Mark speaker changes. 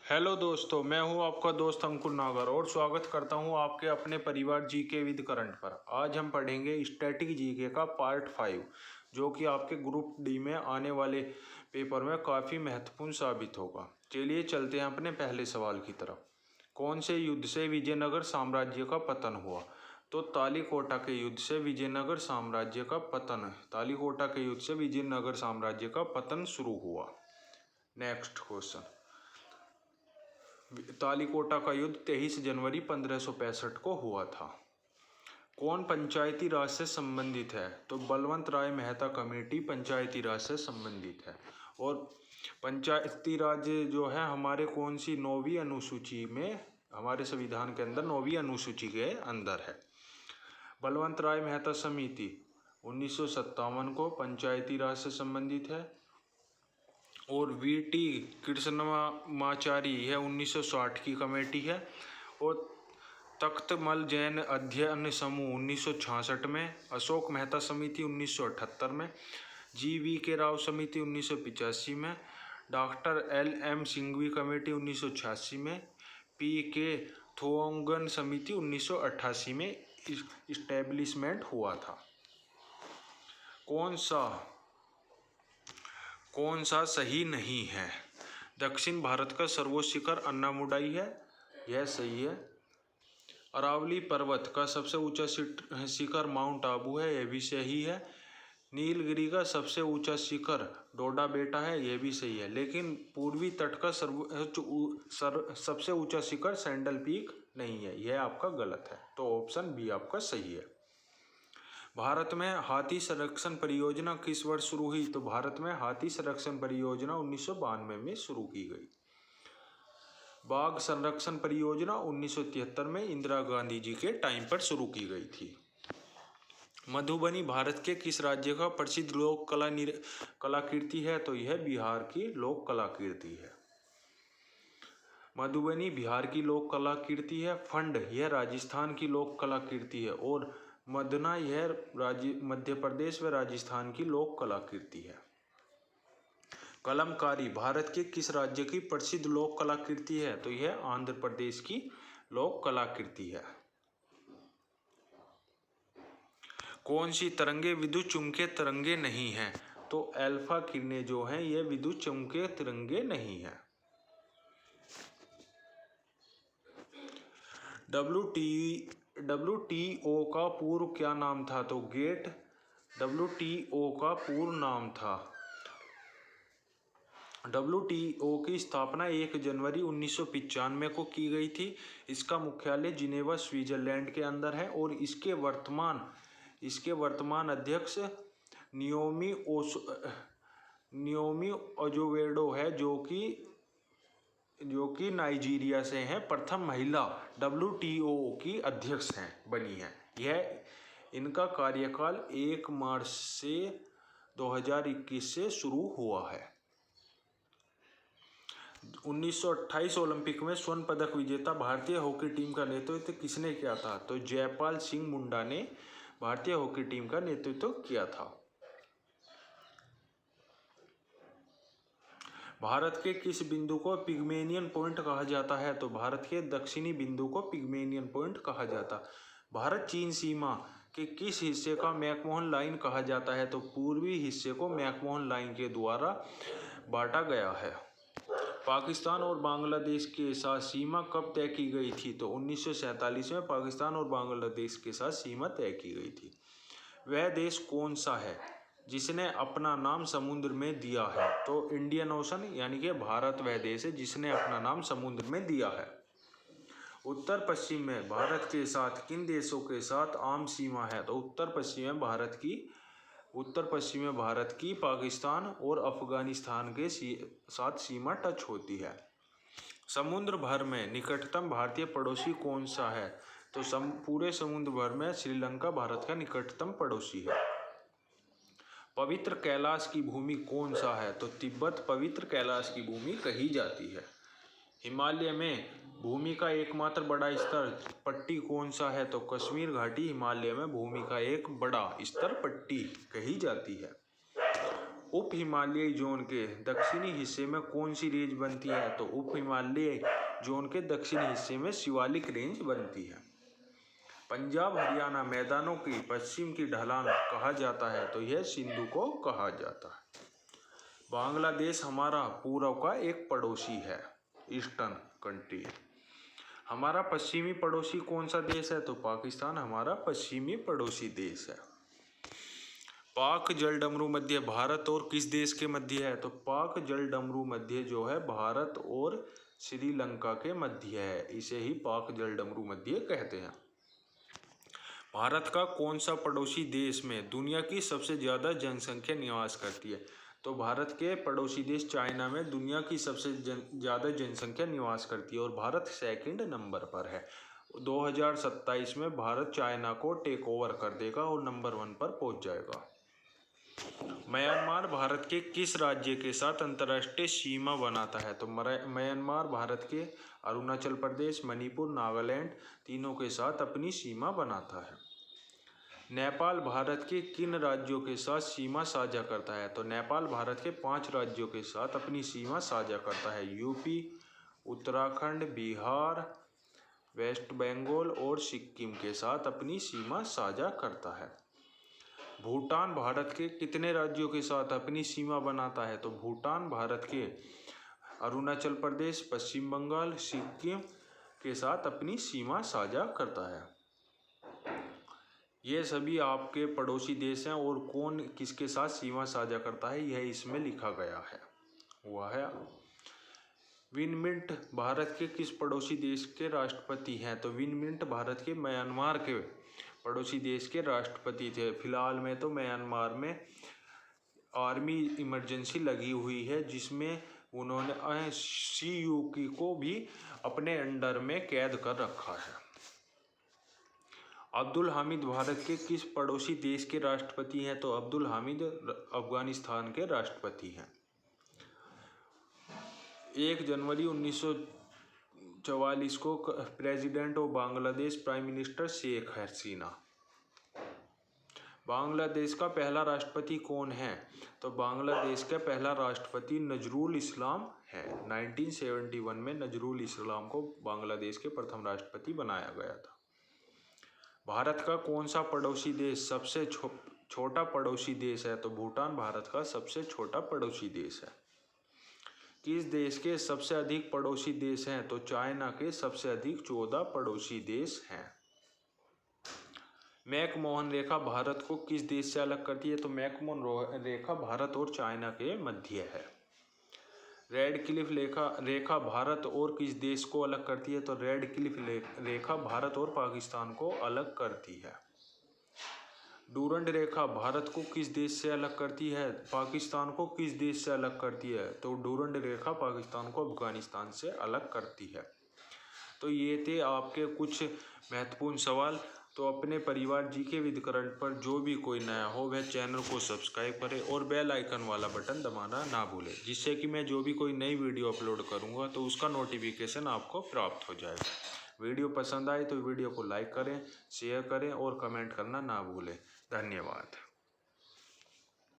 Speaker 1: Hello दोस्तों, मैं हूं आपका दोस्त अंकुर नागर और स्वागत करता हूं आपके अपने परिवार जीके विद करंट पर। आज हम पढ़ेंगे स्टैटिक जीके का पार्ट 5, जो कि आपके ग्रुप डी में आने वाले पेपर में काफ़ी महत्वपूर्ण साबित होगा। चलिए चलते हैं अपने पहले सवाल की तरफ। कौन से युद्ध से विजयनगर साम्राज्य का पतन हुआ? तो तालीकोटा के युद्ध से विजयनगर साम्राज्य का पतन तालीकोटा के युद्ध से विजयनगर साम्राज्य का पतन शुरू हुआ। Next question. तालीकोटा का युद्ध 23 जनवरी 1565 को हुआ था। कौन पंचायती राज से संबंधित है? तो बलवंत राय मेहता कमेटी पंचायती राज से संबंधित है। और पंचायती राज जो है हमारे कौन सी 9वीं अनुसूची में, हमारे संविधान के अंदर 9वीं अनुसूची के अंदर है। बलवंत राय मेहता समिति 1957 को पंचायती राज से संबंधित है। और वीटी कृष्णमाचारी यह 1960 की कमेटी है। और तख्तमल जैन अध्ययन समूह 1966 में, अशोक मेहता समिति 1978 में, जी.वी. के राव समिति 1985 में, डॉक्टर एल.एम. सिंघवी कमेटी 1986 में, पी.के. थोंगन समिति 1988 में इस्टेब्लिशमेंट हुआ था। कौन सा सही नहीं है? दक्षिण भारत का सर्वोच्च शिखर अन्नामुडाई है, यह सही है। अरावली पर्वत का सबसे ऊंचा शिखर माउंट आबू है, यह भी सही है। नीलगिरी का सबसे ऊंचा शिखर डोडा बेटा है, यह भी सही है। लेकिन पूर्वी तट का सबसे ऊंचा शिखर सैंडल पीक नहीं है, यह आपका गलत है। तो ऑप्शन बी आपका सही है। भारत में हाथी संरक्षण परियोजना किस वर्ष शुरू हुई? तो भारत में हाथी संरक्षण परियोजना 1992 में शुरू की गई। बाघ संरक्षण परियोजना 1973 में इंदिरा गांधी जी के टाइम पर शुरू की गई थी। मधुबनी भारत के किस राज्य का प्रसिद्ध लोक कलाकृति है? तो यह बिहार की लोक कलाकृति है। मधुबनी बिहार की लोक कलाकृति है। फंड यह राजस्थान की लोक कलाकृति है। और मदना यह मध्य प्रदेश व राजस्थान की लोक कलाकृति है। कलमकारी भारत के किस राज्य की प्रसिद्ध लोक कलाकृति है? तो यह आंध्र प्रदेश की लोक कलाकृति है। कौन सी तरंगे विद्युत चुम्बकीय तरंगे नहीं हैं? तो अल्फा किरणें जो हैं ये विद्युत चुम्बकीय तरंगे नहीं है। WTO का पूर्व क्या नाम था? तो गेट WTO का पूर्व नाम था। WTO की स्थापना 1 जनवरी 1995 को की गई थी। इसका मुख्यालय जिनेवा स्विट्जरलैंड के अंदर है। और इसके वर्तमान अध्यक्ष नियोमी ओजोवेडो है, जो कि नाइजीरिया से हैं। प्रथम महिला WTO की अध्यक्ष बनी है। यह इनका कार्यकाल 1 मार्च से 2021 से शुरू हुआ है। 1928 ओलंपिक में स्वर्ण पदक विजेता भारतीय हॉकी टीम का नेतृत्व किसने किया था? तो जयपाल सिंह मुंडा ने भारतीय हॉकी टीम का नेतृत्व किया था। भारत के किस बिंदु को पिग्मेलियन पॉइंट कहा जाता है? तो भारत के दक्षिणी बिंदु को पिग्मेलियन पॉइंट कहा जाता है। भारत चीन सीमा के किस हिस्से का मैकमोहन लाइन कहा जाता है? तो पूर्वी हिस्से को मैकमोहन लाइन के द्वारा बांटा गया है। पाकिस्तान और बांग्लादेश के साथ सीमा कब तय की गई थी? तो 1947 में पाकिस्तान और बांग्लादेश के साथ सीमा तय की गई थी। वह देश कौन सा है जिसने अपना नाम समुद्र में दिया है? तो इंडियन ओशन, यानी कि भारत वह देश है जिसने अपना नाम समुद्र में दिया है। उत्तर पश्चिम में भारत के साथ किन देशों के साथ आम सीमा है? तो उत्तर पश्चिम में भारत की पाकिस्तान और अफगानिस्तान के साथ सीमा टच होती है। समुद्र भर में निकटतम भारतीय पड़ोसी कौन सा है? तो पूरे समुद्र भर में श्रीलंका भारत का निकटतम पड़ोसी है। पवित्र कैलाश की भूमि कौन सा है? तो तिब्बत पवित्र कैलाश की भूमि कही जाती है। हिमालय में भूमि का एकमात्र बड़ा स्तर पट्टी कौन सा है? तो कश्मीर घाटी हिमालय में भूमि का एक बड़ा स्तर पट्टी कही जाती है। उप हिमालयी जोन के दक्षिणी हिस्से में कौन सी रेंज बनती है? तो उप हिमालयी जोन के दक्षिणी हिस्से में शिवालिक रेंज बनती है। पंजाब हरियाणा मैदानों की पश्चिम की ढलान कहा जाता है? तो यह सिंधु को कहा जाता है। बांग्लादेश हमारा पूर्व का एक पड़ोसी है, ईस्टर्न कंट्री। हमारा पश्चिमी पड़ोसी कौन सा देश है? तो पाकिस्तान हमारा पश्चिमी पड़ोसी देश है। पाक जलडमरू मध्य भारत और किस देश के मध्य है? तो पाक जलडमरू मध्य जो है भारत और श्रीलंका के मध्य है, इसे ही पाक जलडमरू मध्य कहते हैं। भारत का कौन सा पड़ोसी देश में दुनिया की सबसे ज़्यादा जनसंख्या निवास करती है? तो भारत के पड़ोसी देश चाइना में दुनिया की सबसे ज़्यादा जनसंख्या निवास करती है और भारत सेकंड नंबर पर है। 2027 में भारत चाइना को टेक ओवर कर देगा और नंबर 1 पर पहुंच जाएगा। म्यांमार भारत के किस राज्य के साथ अंतर्राष्ट्रीय सीमा बनाता है? तो म्यांमार भारत के अरुणाचल प्रदेश, मणिपुर, नागालैंड तीनों के साथ अपनी सीमा बनाता है। नेपाल भारत के किन राज्यों के साथ सीमा साझा करता है? तो नेपाल भारत के 5 राज्यों के साथ अपनी सीमा साझा करता है। यूपी, उत्तराखंड, बिहार, वेस्ट बंगाल और सिक्किम के साथ अपनी सीमा साझा करता है। भूटान भारत के कितने राज्यों के साथ अपनी सीमा बनाता है? तो भूटान भारत के अरुणाचल प्रदेश, पश्चिम बंगाल, सिक्किम के साथ अपनी सीमा साझा करता है। ये सभी आपके पड़ोसी देश हैं और कौन किसके साथ सीमा साझा करता है यह इसमें लिखा गया है। वह है विन मिंट भारत के किस पड़ोसी देश के राष्ट्रपति हैं? तो विन मिंट भारत के म्यांमार के पड़ोसी देश के राष्ट्रपति थे। फिलहाल में तो म्यांमार में आर्मी इमरजेंसी लगी हुई है, जिसमें उन्होंने सीयूकी को भी अपने अंडर में कैद कर रखा है। अब्दुल हामिद भारत के किस पड़ोसी देश के राष्ट्रपति हैं? तो अब्दुल हामिद अफगानिस्तान के राष्ट्रपति हैं। 1 जनवरी 1944 को president of Bangladesh prime minister Sheikh Hasina. Bangladesh का पहला राष्ट्रपति कौन है? तो बांग्लादेश का पहला राष्ट्रपति नजरुल इस्लाम है। 1971 में नजरुल इस्लाम को बांग्लादेश के प्रथम राष्ट्रपति बनाया गया था। भारत का कौन सा पड़ोसी देश सबसे छोटा पड़ोसी देश है? तो भूटान भारत का सबसे छोटा पड़ोसी देश है। किस देश के सबसे अधिक पड़ोसी देश हैं? तो चाइना के सबसे अधिक 14 पड़ोसी देश हैं। मैकमोहन रेखा भारत को किस देश से अलग करती है? तो मैकमोहन रेखा भारत और चाइना के मध्य है। रेड क्लिफ रेखा भारत और किस देश को अलग करती है? तो रेड क्लिफ रेखा भारत और पाकिस्तान को अलग करती है। डूरंड रेखा भारत को किस देश से अलग करती है? पाकिस्तान को किस देश से अलग करती है? तो डूरंड रेखा पाकिस्तान को अफगानिस्तान से अलग करती है। तो ये थे आपके कुछ महत्वपूर्ण सवाल। तो अपने परिवार जीके विद करंट पर जो भी कोई नया हो वह चैनल को सब्सक्राइब करे और बेल आइकन वाला बटन दबाना ना भूले, जिससे कि मैं जो भी कोई नई वीडियो अपलोड करूँगा तो उसका नोटिफिकेशन आपको प्राप्त हो जाएगा। वीडियो पसंद आए तो वीडियो को लाइक करें, शेयर करें और कमेंट करना ना भूलें। धन्यवाद।